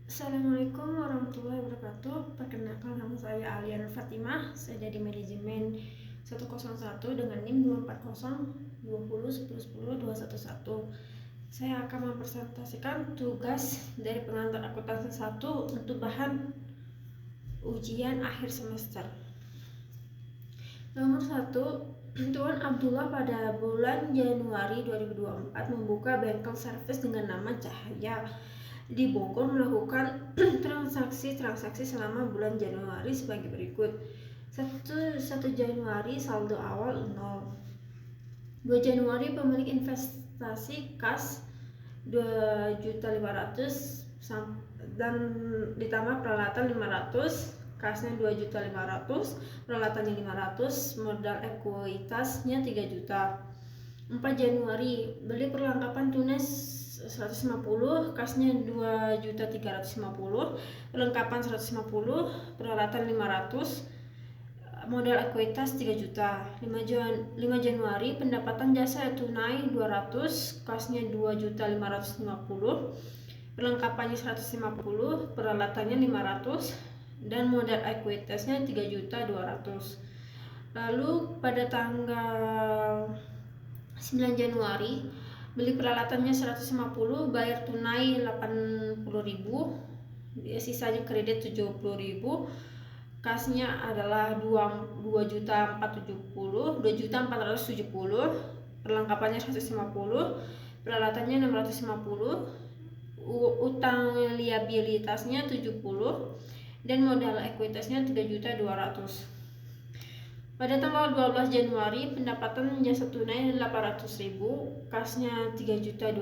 Assalamualaikum warahmatullahi wabarakatuh. Perkenalkan, nama saya Aliana Fatimah. Saya dari manajemen 101 dengan NIM 2402010100211. Saya akan mempresentasikan tugas dari pengantar akuntansi 1 untuk bahan ujian akhir semester. Nomor 1, Tuan Abdullah pada bulan Januari 2024 membuka bengkel servis dengan nama Cahaya di Bogor, melakukan transaksi selama bulan Januari sebagai berikut. 1 Januari saldo awal 0. 2 Januari pemilik investasi kas 2.500.000 dan ditambah peralatan 500, kasnya 2.500.000, peralatannya 500, modal ekuitasnya 3 juta. 4 Januari beli perlengkapan tunas 150, kasnya 2.350, perlengkapan 150, peralatan 500, modal ekuitas 3 juta. 5 Januari pendapatan jasa tunai 200, kasnya 2.550, perlengkapannya 150, peralatannya 500, dan modal ekuitasnya 3.200.000. Lalu pada tanggal 9 Januari beli peralatannya 150, bayar tunai 80.000, sisanya kredit 70.000, kasnya adalah 2.470, perlengkapannya 150, peralatannya 650, utang liabilitasnya 70, dan modal ekuitasnya 3.200.000. Pada tanggal 12 Januari pendapatan jasa tunai 800.000, kasnya 3.270,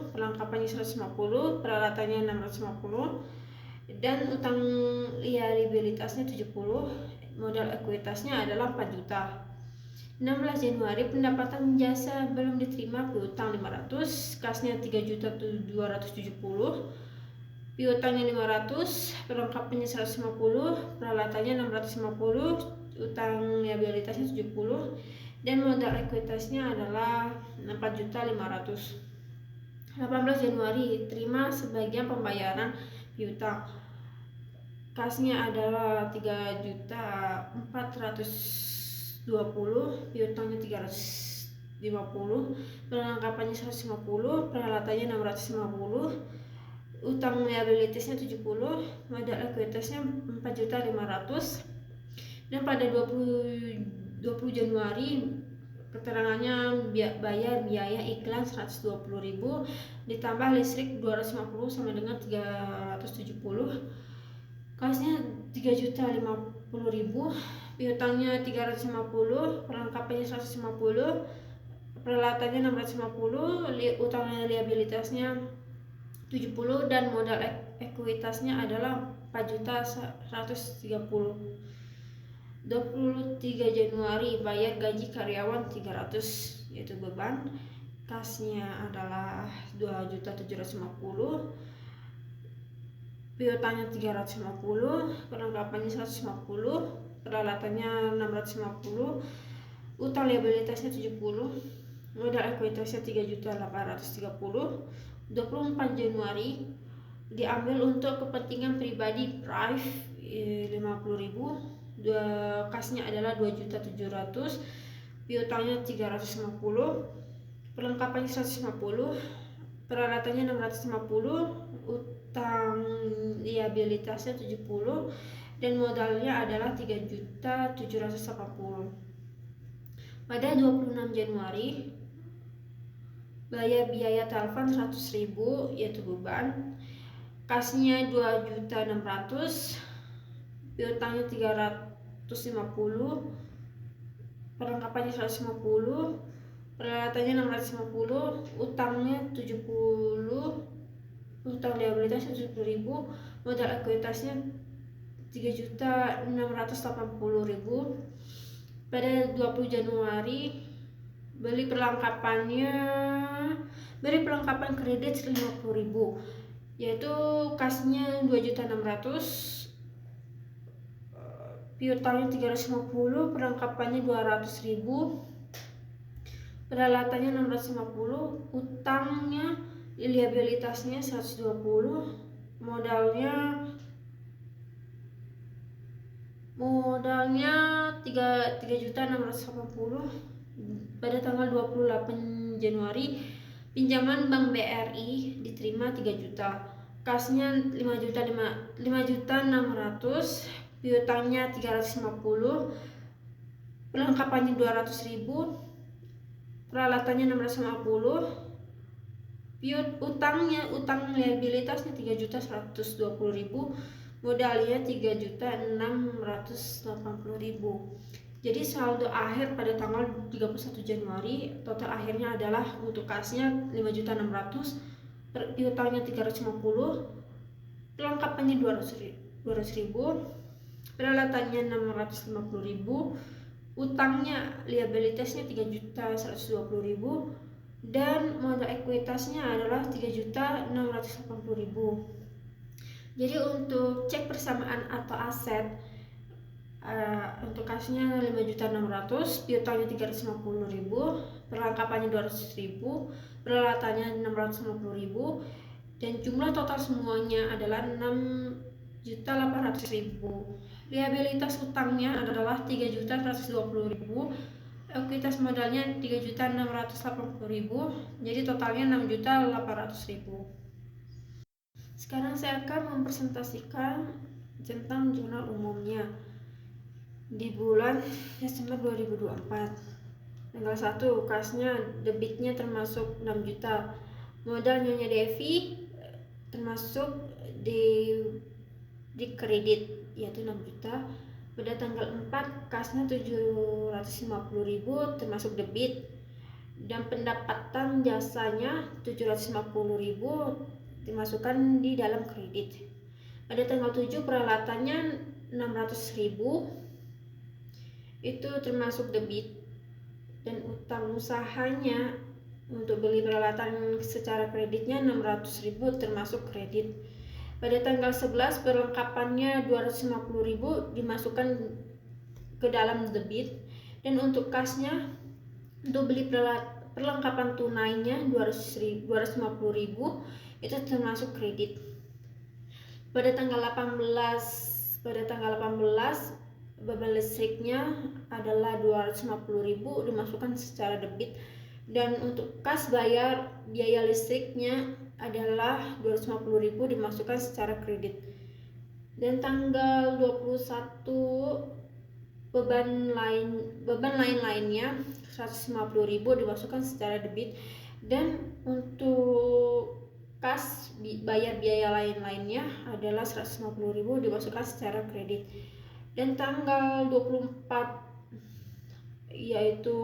perlengkapannya 150, peralatannya 650, dan utang liabilitasnya 70, modal ekuitasnya adalah 4 juta. 16 Januari pendapatan jasa belum diterima, piutang 500, kasnya 3.270, piutangnya 500, perlengkapannya 150, peralatannya 650, utang liabilitasnya 70, dan modal ekuitasnya adalah 4.500.000. 18 Januari terima sebagian pembayaran piutang, kasnya adalah 3.420, piutangnya 350, perlengkapannya 150, peralatannya 650, utang liabilitasnya 70, modal ekuitasnya 4.500.000. Dan pada 20 Januari keterangannya bayar biaya iklan 120.000 ditambah listrik 250 sama dengan 370, kasnya 3.050.000, piutangnya 350, perlengkapannya 150, peralatannya 650, utang liabilitasnya 70, dan modal ekuitasnya adalah 4.130. 23 Januari bayar gaji karyawan 300, yaitu beban, kasnya adalah 2.750, piutangnya 350, perlengkapannya 150, peralatannya 650, utang liabilitasnya 70, modal ekuitasnya 3.830. 24 Januari diambil untuk kepentingan pribadi private 50.000, kasnya adalah 2.700.000, piutangnya 350, perlengkapannya 150, peralatannya 650, utang liabilitasnya 70, dan modalnya adalah 3.780. Pada 26 Januari bayar biaya telepon 100.000, yaitu beban, kasnya 2.600.000, piutangnya 350, perlengkapannya 150, peralatannya 650, utangnya 70, utang liabilitasnya 70.000, modal ekuitasnya 3.680.000. Pada 20 Januari beli perlengkapan kredit 50.000, yaitu kasnya 2.600.000, piutangnya 350, perlengkapannya 200.000, peralatannya 650, utangnya liabilitasnya 120, modalnya 3.680.000 pada tanggal 28 Januari. Pinjaman Bank BRI diterima 3 juta, kasnya 5.600.000, piutangnya 350, perlengkapannya 200.000, peralatannya 650, utang liabilitasnya 3.120.000, modalnya 3.680.000. Jadi saldo akhir pada tanggal 31 Januari total akhirnya adalah untuk kasnya 5.600.000, piutangnya 350, perlengkapannya 200.000, peralatannya 650.000, utangnya liabilitasnya 3.120.000, dan modal ekuitasnya adalah 3.680.000. Jadi untuk cek persamaan atau aset, untuk kasnya 5.600.000, piutangnya 350.000, perlengkapannya 200.000, peralatannya 650.000, dan jumlah total semuanya adalah 6.800.000. Liabilitas utangnya adalah 3.120.000, ekuitas modalnya 3.680.000, jadi totalnya 6.800.000. Sekarang saya akan mempresentasikan tentang jurnal umumnya di bulan Desember 2024. Tanggal 1, kasnya debitnya termasuk 6 juta, modal Nyonya Devi termasuk di kredit yaitu 6 juta. Pada tanggal 4, kasnya 750.000 termasuk debit, dan pendapatan jasanya 750.000 dimasukkan di dalam kredit. Pada tanggal 7, peralatannya 600.000 itu termasuk debit, dan utang usahanya untuk beli peralatan secara kreditnya 600.000 termasuk kredit. Pada tanggal 11, perlengkapannya 250.000 dimasukkan ke dalam debit, dan untuk kasnya untuk beli perlengkapan tunainya 250.000 itu termasuk kredit. Pada tanggal 18 beban listriknya adalah 250.000 dimasukkan secara debit, dan untuk kas bayar biaya listriknya adalah 250.000 dimasukkan secara kredit. Dan tanggal 21, beban lain-lainnya 150.000 dimasukkan secara debit, dan untuk kas bayar biaya lain-lainnya adalah 150.000 dimasukkan secara kredit. Dan tanggal 24 yaitu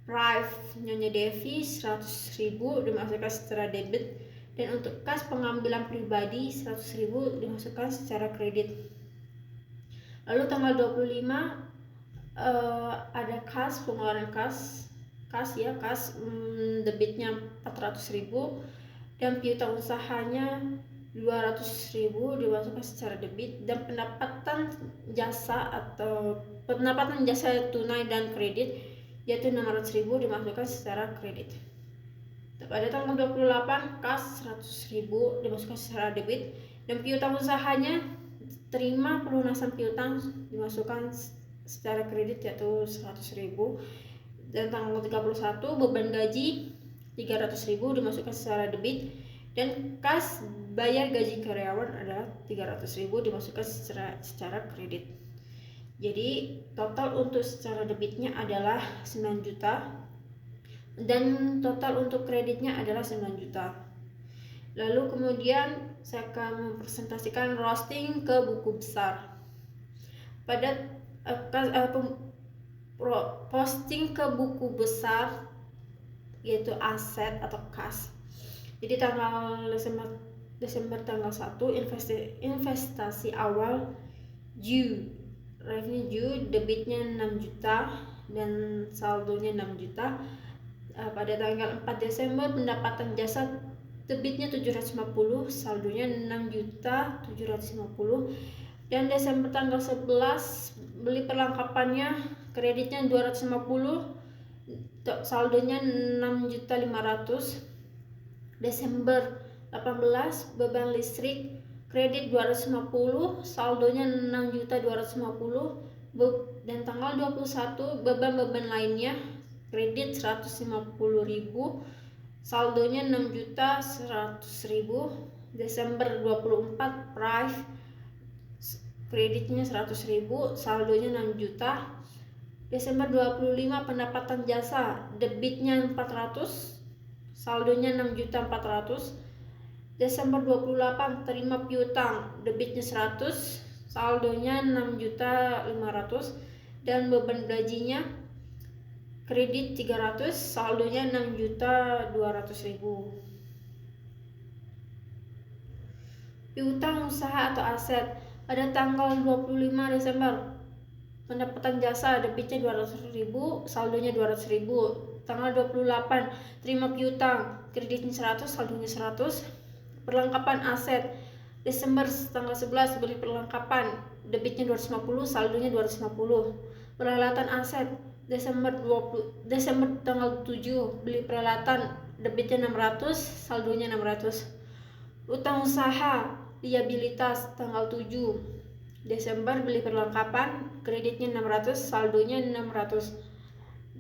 Prive Nyonya Devi 100.000 dimasukkan secara debit, dan untuk kas pengambilan pribadi 100.000 dimasukkan secara kredit. Lalu tanggal 25 ada kas pengeluaran kas debitnya 400.000 dan piutang usahanya 200.000 dimasukkan secara debit, dan pendapatan jasa tunai dan kredit yaitu 600.000 dimasukkan secara kredit. Pada tanggal 28, kas 100.000 dimasukkan secara debit, dan piutang usahanya terima pelunasan piutang dimasukkan secara kredit yaitu 100.000. Dan tanggal 31, beban gaji 300.000 dimasukkan secara debit, dan kas bayar gaji karyawan adalah 300.000 dimasukkan secara kredit. Jadi total untuk secara debitnya adalah 9 juta, dan total untuk kreditnya adalah 9 juta. Lalu kemudian saya akan mempresentasikan roasting ke buku besar. Pada posting ke buku besar yaitu aset atau kas. Jadi tanggal Desember tanggal 1, investasi awal revenue due debitnya 6 juta dan saldonya 6 juta. Pada tanggal 4 Desember pendapatan jasa debitnya 750, saldonya 6.750. Dan Desember tanggal 11 beli perlengkapannya kreditnya 250, saldonya 6.500. Desember 18 beban listrik kredit 250, saldonya 6.250.000. Dan tanggal 21 beban-beban lainnya kredit 150.000, saldonya 6.100.000. Desember 24 price kreditnya 100.000, saldonya 6 juta. Desember 25 pendapatan jasa debitnya 400, saldonya 6.400.000. Desember 28 terima piutang debitnya 100, saldonya 6.500.000. Dan beban gajinya kredit 300, saldonya 6.200.000. Piutang usaha atau aset pada tanggal 25 Desember pendapatan jasa debitnya 200.000, saldonya 200.000. Tanggal 28 terima piutang kreditnya 100, saldonya 100. Perlengkapan aset Desember tanggal 11 beli perlengkapan debitnya 250, saldonya 250. Peralatan aset Desember tanggal 7 beli peralatan debitnya 600, saldonya 600. Utang usaha liabilitas tanggal 7 Desember beli perlengkapan kreditnya 600, saldonya 600.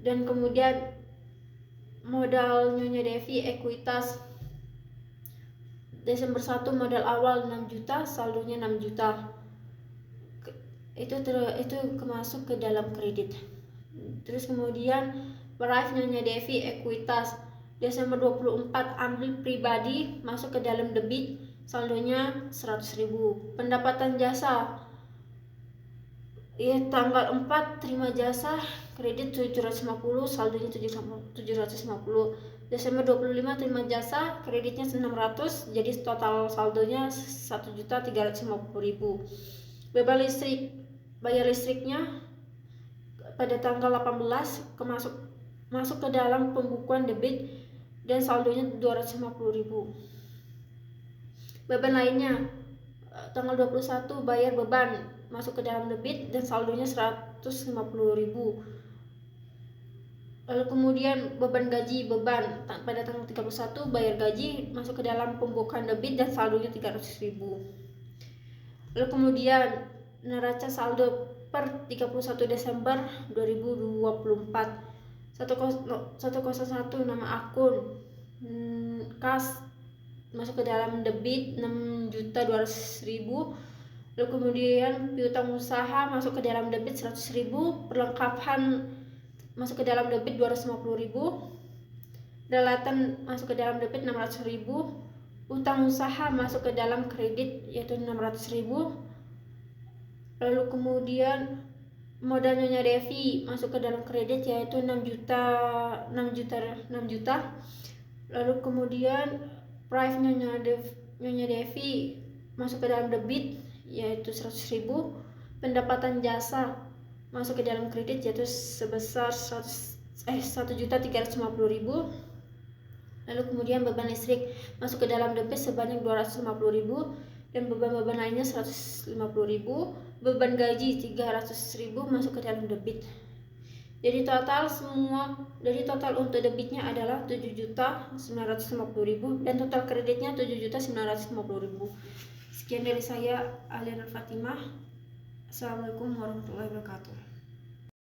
Dan kemudian modal Nyonya Devi ekuitas Desember 1 modal awal 6 juta, saldonya 6 juta. Itu masuk ke dalam kredit. Terus kemudian Prive Nyonya Devi ekuitas Desember 24 ambil pribadi masuk ke dalam debit, saldonya 100.000. Pendapatan jasa tanggal 4 terima jasa kredit 750, saldonya 750. Desember 25 terima jasa kreditnya 600, jadi total saldonya 1.350.000. Beban listrik bayar listriknya pada tanggal 18 masuk ke dalam pembukuan debit dan saldonya 250.000. Beban lainnya tanggal 21 bayar beban masuk ke dalam debit dan saldonya 150.000. Lalu kemudian beban gaji pada tanggal 31 bayar gaji masuk ke dalam pembukuan debit dan saldonya 300.000. Lalu kemudian neraca saldo per 31 Desember 2024 101 nama akun kas masuk ke dalam debit 6.200.000. Lalu kemudian piutang usaha masuk ke dalam debit 100.000, perlengkapan masuk ke dalam debit 250.000, peralatan masuk ke dalam debit 600.000, utang usaha masuk ke dalam kredit yaitu 600.000. Lalu kemudian modal Nyonya Devi masuk ke dalam kredit yaitu 6 juta. Lalu kemudian Prive Nyonya Devi masuk ke dalam debit yaitu 100.000. Pendapatan jasa masuk ke dalam kredit yaitu sebesar 1.350.000. Lalu kemudian beban listrik masuk ke dalam debit sebanyak 250.000 dan beban-beban lainnya 150.000. Beban gaji 300.000 masuk ke dalam debit. Jadi total untuk debitnya adalah 7.950.000 dan total kreditnya 7.950.000. Sekian dari saya, Aliana Fatimah. Assalamualaikum warahmatullahi wabarakatuh.